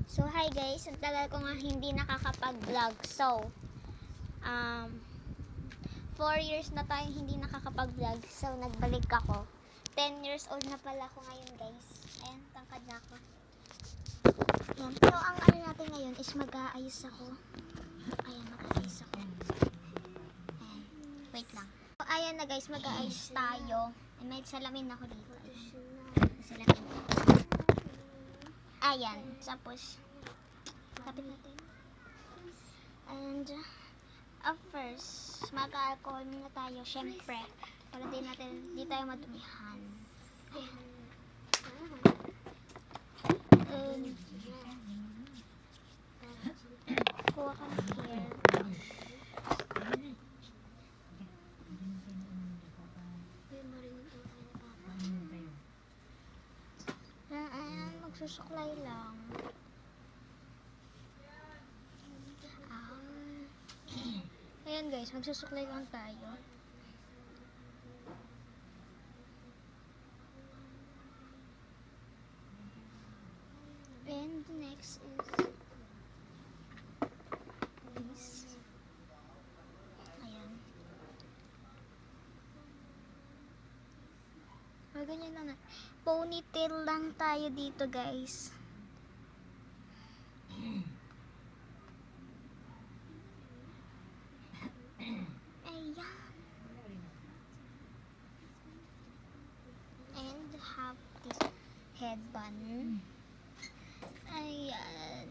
So, hi guys. Ang tagal ko nga hindi nakakapag-vlog. So, 4 years na tayong hindi nakakapag-vlog. So, nagbalik ako. 10 years old na pala ako ngayon, guys. Ayan, tangkad na ako. Ayan. So, ang ano natin ngayon is mag-aayos ako. Ayan, mag-aayos ako. Ayan. Wait lang. So, ayan na guys, mag-aayos tayo. May salamin ako dito. Salamin. Ayan. Tapos, kapit natin. And, first, mag-alcohol muna tayo. Syempre, para di tayo madumihan. Kuha ka ng hair. Ayan, magsusuklay lang. Ayan guys, magsusuklay lang tayo. And next is this. Ayan. Ganyan lang na. Ponytail lang tayo dito guys. And have this headband. Ayan.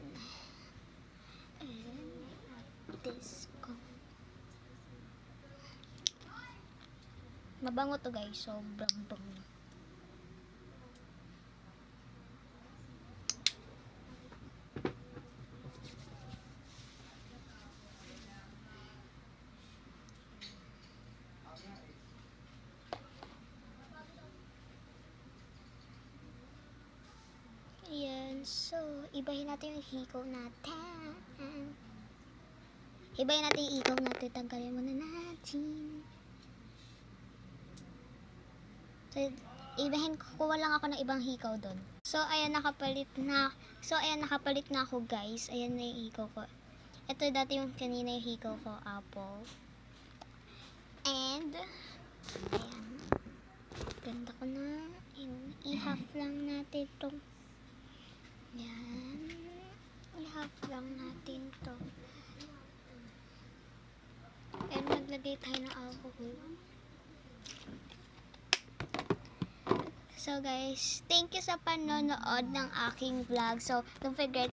And this ko. Mabango to guys. Sobrang bango. Ayan, so, ibahin natin yung hikaw natin. Ibahin natin yung hikaw natin. Tanggalin muna natin. So, ibahin, kuha lang ako ng ibang hikaw doon. So, ayan, nakapalit na ako, guys. Ayan na yung hikaw ko. Ito dati yung kanina yung hikaw ko, apple. And, ayan. Ganda ko na. I-half lang natin itong yan. I-half lang natin to. And maglagay tayo ng alcohol. So guys, thank you sa panonood ng aking vlog. So don't forget